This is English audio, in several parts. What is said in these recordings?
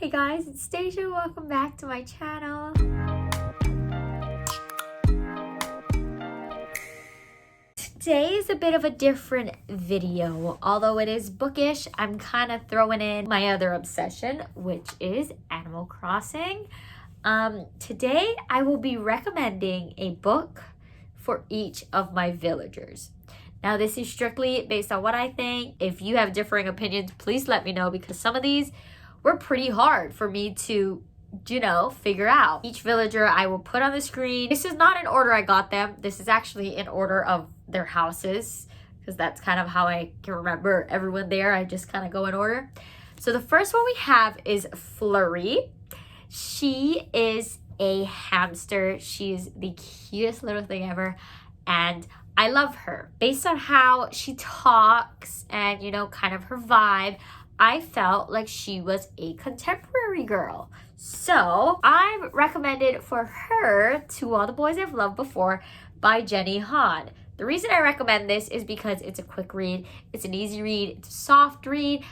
Hey guys, it's Stacia. Welcome back to my channel. Today is a bit of a different video. Although it is bookish, I'm kind of throwing in my other obsession, which is Animal Crossing. Today I will be recommending a book for each of my villagers. Now this is strictly based on what I think. If you have differing opinions, please let me know, because some of these were pretty hard for me to, figure out. Each villager I will put on the screen. This is not in order I got them. This is actually in order of their houses, because that's kind of how I can remember everyone there. I just kind of go in order. So the first one we have is Flurry. She is a hamster. She's the cutest little thing ever, and I love her. Based on how she talks and, kind of her vibe, I felt like she was a contemporary girl. So I recommended for her To All the Boys I've Loved Before by Jenny Han. The reason I recommend this is because it's a quick read, it's an easy read, it's a soft read,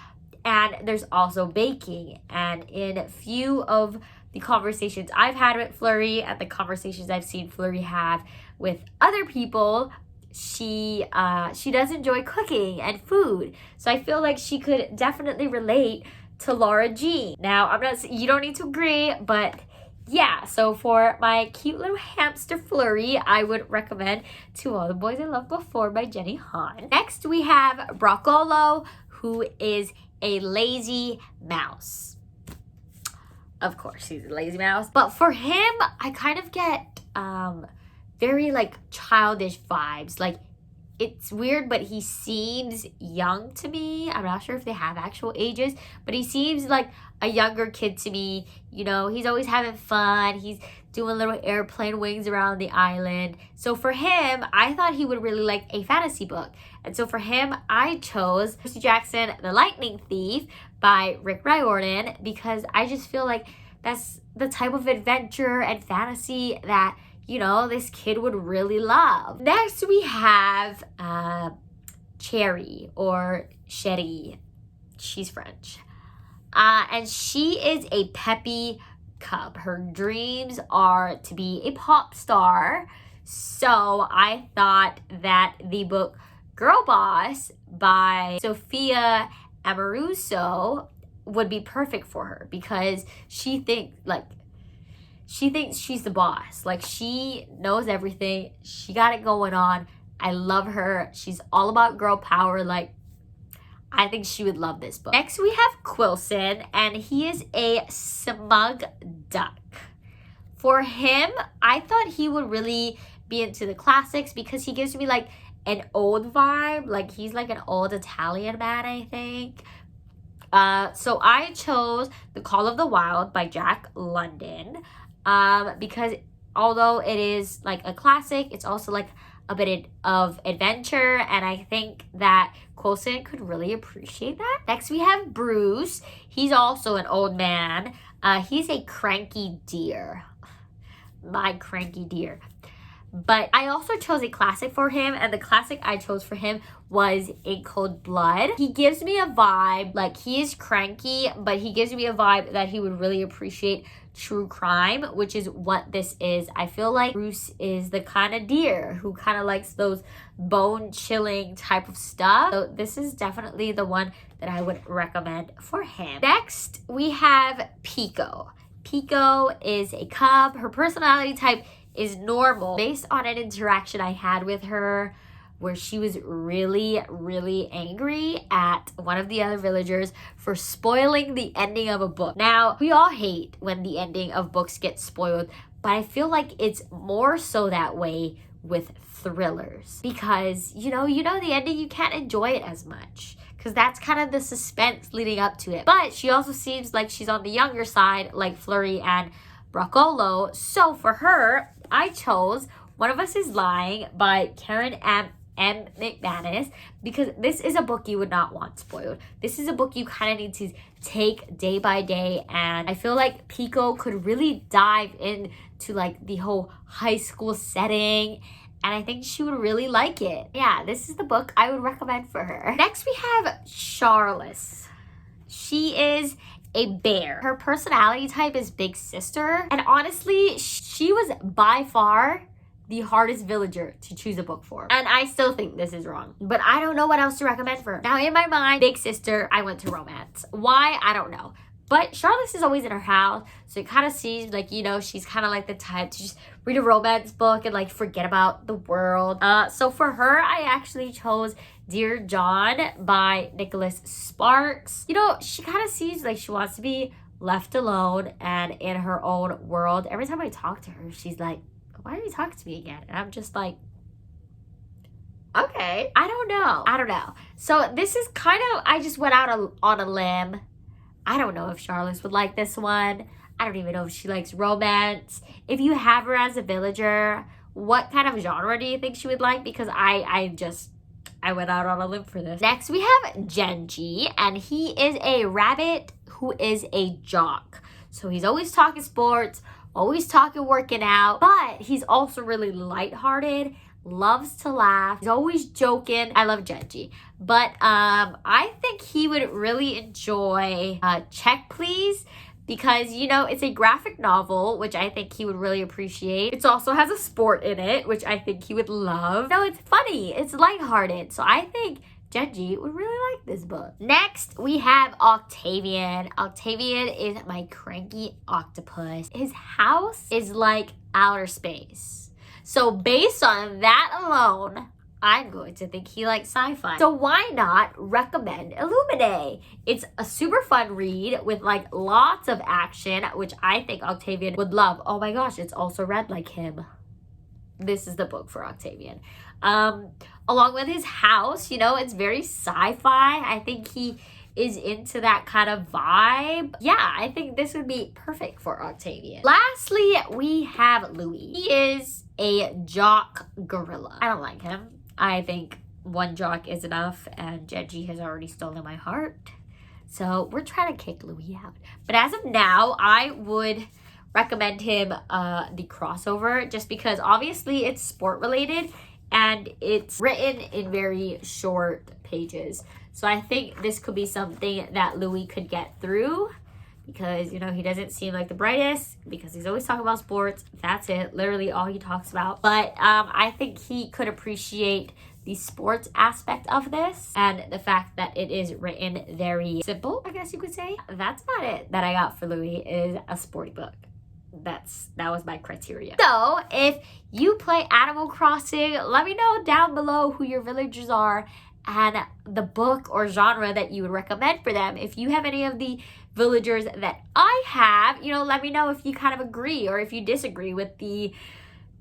and there's also baking. And in a few of the conversations I've had with Flurry and the conversations I've seen Flurry have with other people, she does enjoy cooking and food. So I feel like she could definitely relate to Laura Jean. Now, you don't need to agree, but yeah, so for my cute little hamster Flurry, I would recommend To All the Boys I Loved Before by Jenny Han. Next, we have Roccolo, who is a lazy mouse. Of course, he's a lazy mouse. But for him, I kind of get very childish vibes. It's weird, but he seems young to me. I'm not sure if they have actual ages, but he seems like a younger kid to me. He's always having fun. He's doing little airplane wings around the island. So for him, I thought he would really like a fantasy book. And so for him, I chose Percy Jackson, The Lightning Thief by Rick Riordan, because I just feel like that's the type of adventure and fantasy that this kid would really love. Next, we have Cherry, or Sherry. She's French. And she is a peppy cub. Her dreams are to be a pop star. So I thought that the book Girl Boss by Sophia Amoruso would be perfect for her, because she thinks she's the boss. She knows everything. She got it going on. I love her. She's all about girl power. I think she would love this book. Next, we have Quilson, and he is a smug duck. For him, I thought he would really be into the classics, because he gives me an old vibe. He's an old Italian man, I think. So I chose The Call of the Wild by Jack London. Because although it is a classic, it's also a bit of adventure, and I think that Coulson could really appreciate that. Next, we have Bruce. He's also an old man. He's a cranky deer. My cranky deer. But I also chose a classic for him, and the classic I chose for him was In Cold Blood. He gives me a vibe, he is cranky, but he gives me a vibe that he would really appreciate true crime, which is what this is. I feel like Bruce is the kind of deer who kind of likes those bone-chilling type of stuff. So this is definitely the one that I would recommend for him. Next, we have Piko. Piko is a cub. Her personality type is normal, based on an interaction I had with her where she was really, really angry at one of the other villagers for spoiling the ending of a book. Now, we all hate when the ending of books gets spoiled, but I feel like it's more so that way with thrillers, because the ending, you can't enjoy it as much, because that's kind of the suspense leading up to it. But she also seems like she's on the younger side, like Flurry and Roccolo. So for her, I chose One of Us is Lying by Karen M. McManus, because this is a book you would not want spoiled. This is a book you kind of need to take day by day, and I feel like Piko could really dive into the whole high school setting, and I think she would really like it. Yeah, this is the book I would recommend for her. Next, we have Charles. She is a bear. Her personality type is big sister. And honestly, she was by far the hardest villager to choose a book for. And I still think this is wrong. But I don't know what else to recommend for her. Now in my mind, big sister, I went to romance. Why? I don't know. But Charlotte is always in her house, so it kind of seems like, you know, she's kind of like the type to just read a romance book and like forget about the world. So for her, I actually chose Dear John by Nicholas Sparks. You know, she kind of seems like she wants to be left alone and in her own world. Every time I talk to her, she's like, why are you talking to me again? And I'm just like, okay. I don't know. So this is kind of, I just went out on a limb. I don't know if Charlotte would like this one. I don't even know if she likes romance. If you have her as a villager, what kind of genre do you think she would like? Because I went out on a limb for this. Next, we have Genji, and he is a rabbit who is a jock. So he's always talking sports, always talking working out, but he's also really lighthearted, loves to laugh, he's always joking. I love Genji. But I think he would really enjoy Check Please, because, you know, it's a graphic novel, which I think he would really appreciate. It also has a sport in it, which I think he would love. No, it's funny, it's lighthearted. So I think Genji would really like this book. Next, we have Octavian. Octavian is my cranky octopus. His house is like outer space. So based on that alone, I'm going to think he likes sci-fi. So why not recommend Illuminae? It's a super fun read with like lots of action, which I think Octavian would love. Oh my gosh, it's also read like him. This is the book for Octavian. Along with his house, you know, it's very sci-fi. I think he is into that kind of vibe. Yeah, I think this would be perfect for Octavian. Lastly, we have Louie. He is a jock gorilla. I don't like him. I think one jock is enough, and Genji has already stolen my heart. So we're trying to kick Louie out. But as of now, I would recommend him the crossover, just because obviously it's sport related and it's written in very short pages. So I think this could be something that Louie could get through, because, you know, he doesn't seem like the brightest because he's always talking about sports. That's it, literally all he talks about. But I think he could appreciate the sports aspect of this, and the fact that it is written very simple, I guess you could say. That's about it that I got for Louie, is a sporty book. That was my criteria. So if you play Animal Crossing, let me know down below who your villagers are and the book or genre that you would recommend for them. If you have any of the villagers that I have, you know, let me know if you kind of agree or if you disagree with the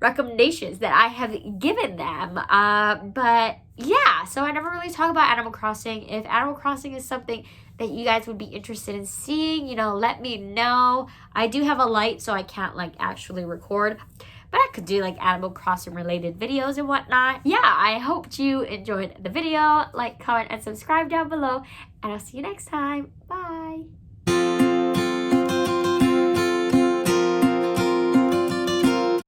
recommendations that I have given them. But yeah, so I never really talk about Animal Crossing. If Animal Crossing is something that you guys would be interested in seeing, you know, let me know. I do have a light, so I can't like actually record, but I could do like Animal Crossing related videos and whatnot. Yeah, I hope you enjoyed the video. Like, comment, and subscribe down below, and I'll see you next time. Bye.